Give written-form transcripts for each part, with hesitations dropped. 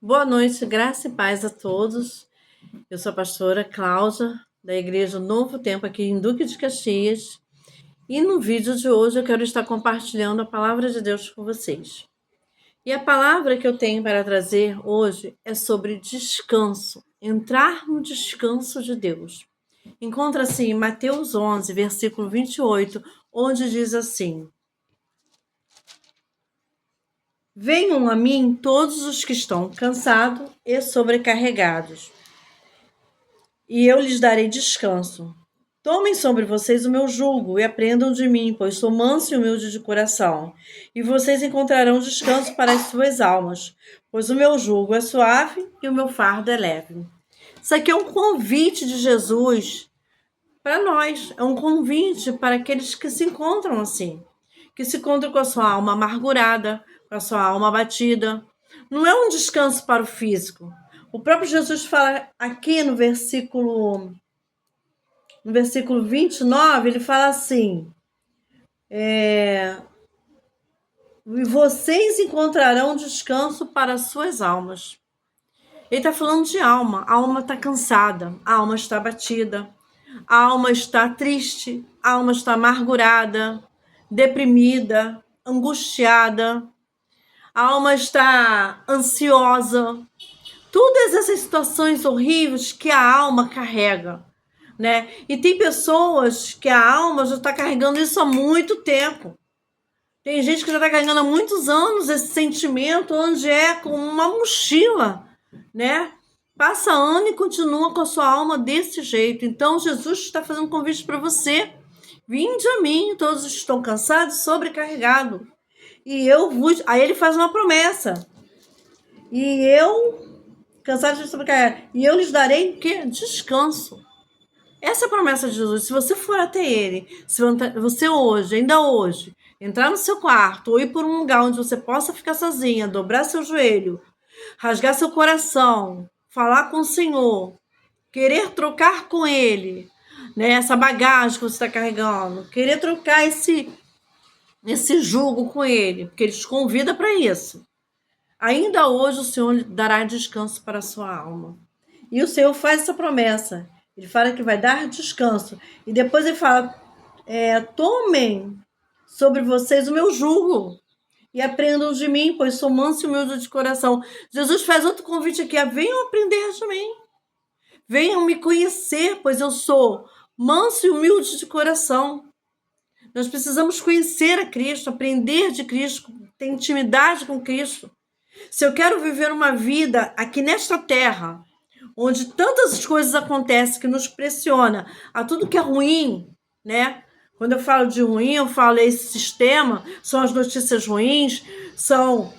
Boa noite, graça e paz a todos. Eu sou a pastora Cláudia, da Igreja Novo Tempo, aqui em Duque de Caxias. E no vídeo de hoje eu quero estar compartilhando a palavra de Deus com vocês. E a palavra que eu tenho para trazer hoje é sobre descanso, entrar no descanso de Deus. Encontra-se em Mateus 11, versículo 28, onde diz assim: Venham a mim todos os que estão cansados e sobrecarregados, e eu lhes darei descanso. Tomem sobre vocês o meu jugo e aprendam de mim, pois sou manso e humilde de coração, e vocês encontrarão descanso para as suas almas, pois o meu jugo é suave e o meu fardo é leve. Isso aqui é um convite de Jesus para nós, é um convite para aqueles que se encontram assim, que se encontram com a sua alma amargurada, com a sua alma abatida. Não é um descanso para o físico. O próprio Jesus fala aqui no versículo 29, ele fala assim: e vocês encontrarão descanso para as suas almas. Ele está falando de alma. A alma está cansada, a alma está abatida, a alma está triste, a alma está amargurada, deprimida, angustiada, a alma está ansiosa. Todas essas situações horríveis que a alma carrega, né? E tem pessoas que a alma já está carregando isso há muito tempo. Tem gente que já está carregando há muitos anos esse sentimento, onde é como uma mochila, né? Passa ano e continua com a sua alma desse jeito. Então, Jesus está fazendo um convite para você. Vinde a mim, todos estão cansados e sobrecarregados. E eu vos... Aí ele faz uma promessa. Cansados e sobrecarregados. E eu lhes darei o quê? Descanso. Essa é a promessa de Jesus. Se você for até ele, se você hoje, ainda hoje, entrar no seu quarto ou ir por um lugar onde você possa ficar sozinha, dobrar seu joelho, rasgar seu coração, falar com o Senhor, querer trocar com ele, né, essa bagagem que você está carregando, querer trocar esse jugo com ele, porque ele te convida para isso. Ainda hoje o Senhor dará descanso para a sua alma. E o Senhor faz essa promessa. Ele fala que vai dar descanso. E depois ele fala, tomem sobre vocês o meu jugo e aprendam de mim, pois sou manso e humilde de coração. Jesus faz outro convite aqui, venham aprender de mim. Venham me conhecer, pois eu sou manso e humilde de coração. Nós precisamos conhecer a Cristo, aprender de Cristo, ter intimidade com Cristo. Se eu quero viver uma vida aqui nesta terra, onde tantas coisas acontecem que nos pressiona a tudo que é ruim, né? Quando eu falo de ruim, eu falo esse sistema, são as notícias ruins, são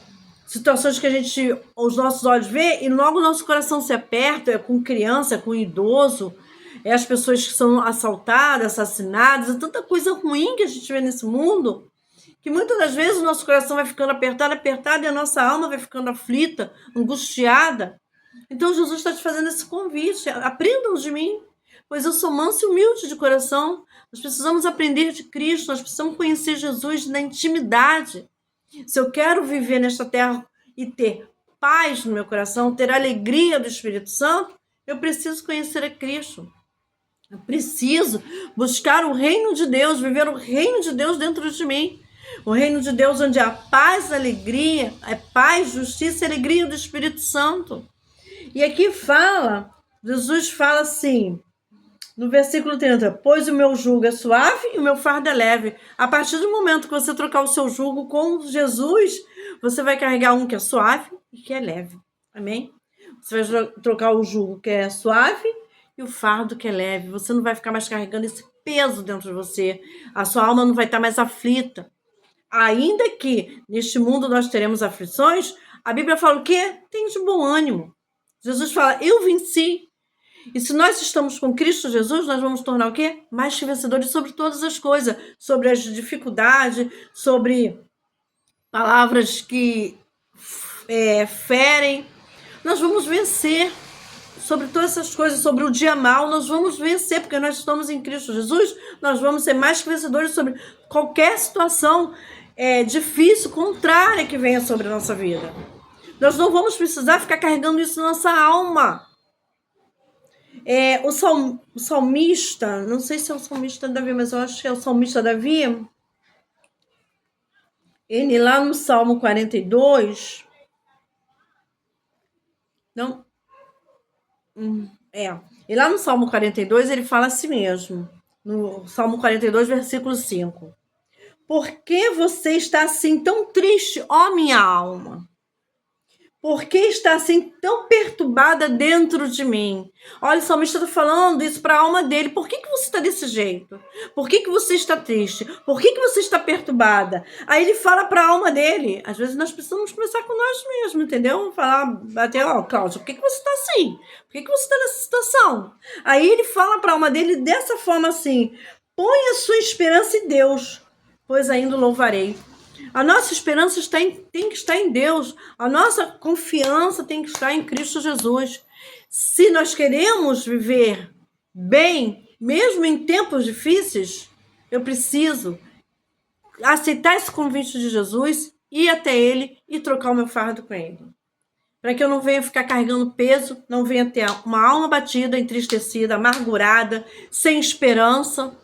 situações que os nossos olhos vê e logo o nosso coração se aperta, é com criança, é com idoso, é as pessoas que são assaltadas, assassinadas, é tanta coisa ruim que a gente vê nesse mundo, que muitas das vezes o nosso coração vai ficando apertado e a nossa alma vai ficando aflita, angustiada. Então Jesus está te fazendo esse convite, aprendam de mim, pois eu sou manso e humilde de coração. Nós precisamos aprender de Cristo, nós precisamos conhecer Jesus na intimidade. Se eu quero viver nesta terra e ter paz no meu coração, ter alegria do Espírito Santo, eu preciso conhecer a Cristo. Eu preciso buscar o reino de Deus, viver o reino de Deus dentro de mim. O reino de Deus onde há paz, alegria, é paz, justiça e alegria do Espírito Santo. E aqui Jesus fala assim, no versículo 30, pois o meu jugo é suave e o meu fardo é leve. A partir do momento que você trocar o seu jugo com Jesus, você vai carregar um que é suave e que é leve. Amém? Você vai trocar o jugo que é suave e o fardo que é leve. Você não vai ficar mais carregando esse peso dentro de você. A sua alma não vai estar mais aflita. Ainda que neste mundo nós teremos aflições, a Bíblia fala o quê? Tem de bom ânimo. Jesus fala, eu venci. E se nós estamos com Cristo Jesus, nós vamos tornar o quê? Mais que vencedores sobre todas as coisas. Sobre as dificuldades, sobre palavras que ferem. Nós vamos vencer sobre todas essas coisas, sobre o dia mal, nós vamos vencer, porque nós estamos em Cristo Jesus, nós vamos ser mais que vencedores sobre qualquer situação difícil, contrária que venha sobre a nossa vida. Nós não vamos precisar ficar carregando isso na nossa alma. O salmista, não sei se é o salmista Davi, mas eu acho que é o salmista Davi. Ele lá no Salmo 42, não, e lá no Salmo 42 ele fala assim mesmo, no Salmo 42, versículo 5. Por que você está assim tão triste, ó minha alma? Por que está assim tão perturbada dentro de mim? Olha, o salmista está falando isso para a alma dele. Por que você está desse jeito? Por que você está triste? Por que você está perturbada? Aí ele fala para a alma dele. Às vezes nós precisamos começar com nós mesmos, entendeu? Falar, bater, Cláudia, por que você está assim? Por que você está nessa situação? Aí ele fala para a alma dele dessa forma assim: põe a sua esperança em Deus, pois ainda o louvarei. A nossa esperança tem que estar em Deus. A nossa confiança tem que estar em Cristo Jesus. Se nós queremos viver bem, mesmo em tempos difíceis, eu preciso aceitar esse convite de Jesus, ir até Ele e trocar o meu fardo com Ele. Para que eu não venha ficar carregando peso, não venha ter uma alma batida, entristecida, amargurada, sem esperança.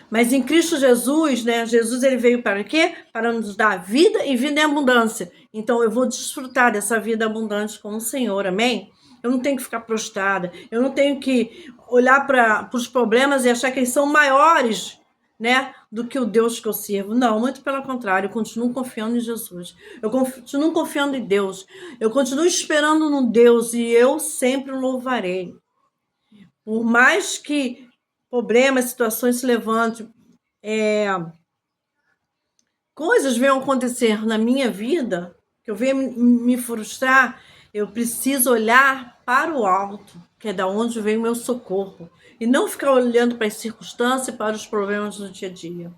Mas em Cristo Jesus, né? Jesus ele veio para quê? Para nos dar vida e vida em abundância. Então eu vou desfrutar dessa vida abundante com o Senhor, amém? Eu não tenho que ficar prostrada, eu não tenho que olhar para os problemas e achar que eles são maiores, né, do que o Deus que eu sirvo. Não, muito pelo contrário, eu continuo confiando em Jesus. Eu continuo confiando em Deus. Eu continuo esperando no Deus e eu sempre o louvarei. Por mais que problemas, situações se levantem, coisas venham acontecer na minha vida, que eu venha me frustrar, eu preciso olhar para o alto, que é da onde vem o meu socorro, e não ficar olhando para as circunstâncias e para os problemas do dia a dia.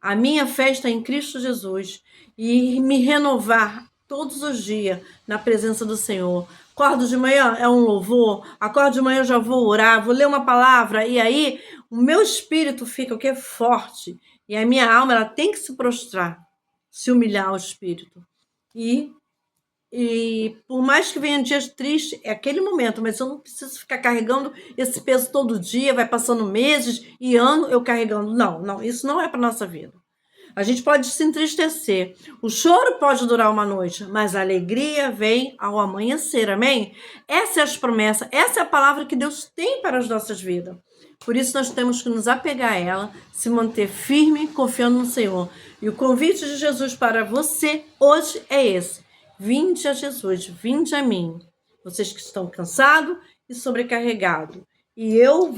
A minha fé está em Cristo Jesus e me renovar todos os dias na presença do Senhor. Acordo de manhã, é um louvor. Acordo de manhã, eu já vou orar, vou ler uma palavra. E aí, o meu espírito fica o quê? Forte. E a minha alma, ela tem que se prostrar, se humilhar ao espírito. E por mais que venham dias tristes, é aquele momento, mas eu não preciso ficar carregando esse peso todo dia, vai passando meses e anos eu carregando. Não, isso não é para nossa vida. A gente pode se entristecer. O choro pode durar uma noite, mas a alegria vem ao amanhecer, amém? Essa é as promessas, essa é a palavra que Deus tem para as nossas vidas. Por isso nós temos que nos apegar a ela, se manter firme, confiando no Senhor. E o convite de Jesus para você hoje é esse: vinde a Jesus, vinde a mim, vocês que estão cansados e sobrecarregados, e eu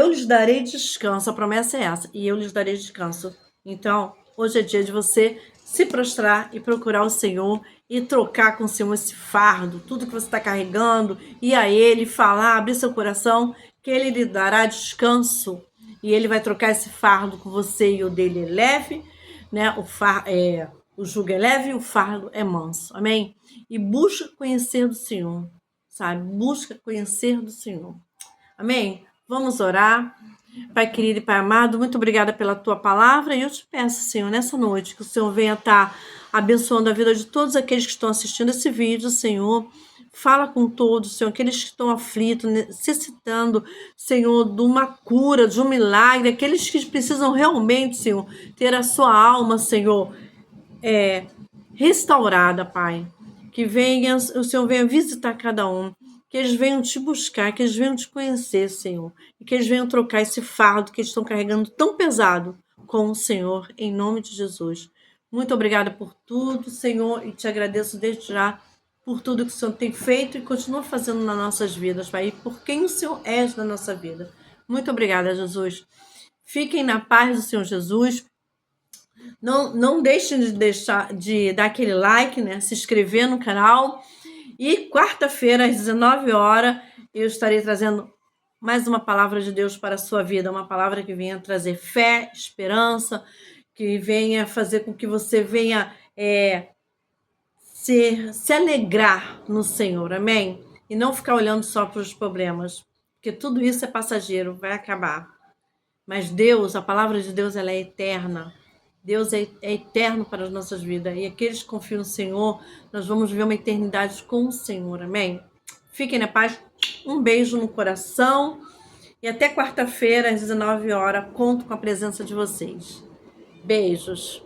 lhes darei descanso. A promessa é essa, e eu lhes darei descanso. Então, hoje é dia de você se prostrar e procurar o Senhor e trocar com o Senhor esse fardo, tudo que você está carregando, ir a Ele, falar, abrir seu coração, que Ele lhe dará descanso, e Ele vai trocar esse fardo com você, e o dele é leve, né? O jugo é leve e o fardo é manso, amém? E busca conhecer do Senhor, sabe? Busca conhecer do Senhor, amém? Vamos orar. Pai querido e Pai amado, muito obrigada pela tua palavra, e eu te peço, Senhor, nessa noite, que o Senhor venha estar abençoando a vida de todos aqueles que estão assistindo esse vídeo, Senhor. Fala com todos, Senhor, aqueles que estão aflitos, necessitando, Senhor, de uma cura, de um milagre, aqueles que precisam realmente, Senhor, ter a sua alma, Senhor, restaurada, Pai. Que o Senhor venha visitar cada um, que eles venham te buscar, que eles venham te conhecer, Senhor, e que eles venham trocar esse fardo que eles estão carregando tão pesado com o Senhor, em nome de Jesus. Muito obrigada por tudo, Senhor, e te agradeço desde já por tudo que o Senhor tem feito e continua fazendo nas nossas vidas, Pai, e por quem o Senhor é na nossa vida. Muito obrigada, Jesus. Fiquem na paz do Senhor Jesus. Não deixem de dar aquele like, né? Se inscrever no canal. E quarta-feira, às 19 horas, eu estarei trazendo mais uma palavra de Deus para a sua vida. Uma palavra que venha trazer fé, esperança, que venha fazer com que você venha se alegrar no Senhor, amém? E não ficar olhando só para os problemas, porque tudo isso é passageiro, vai acabar. Mas Deus, a palavra de Deus, ela é eterna. Deus é eterno para as nossas vidas. E aqueles que confiam no Senhor, nós vamos viver uma eternidade com o Senhor. Amém? Fiquem na paz. Um beijo no coração. E até quarta-feira, às 19 horas, conto com a presença de vocês. Beijos.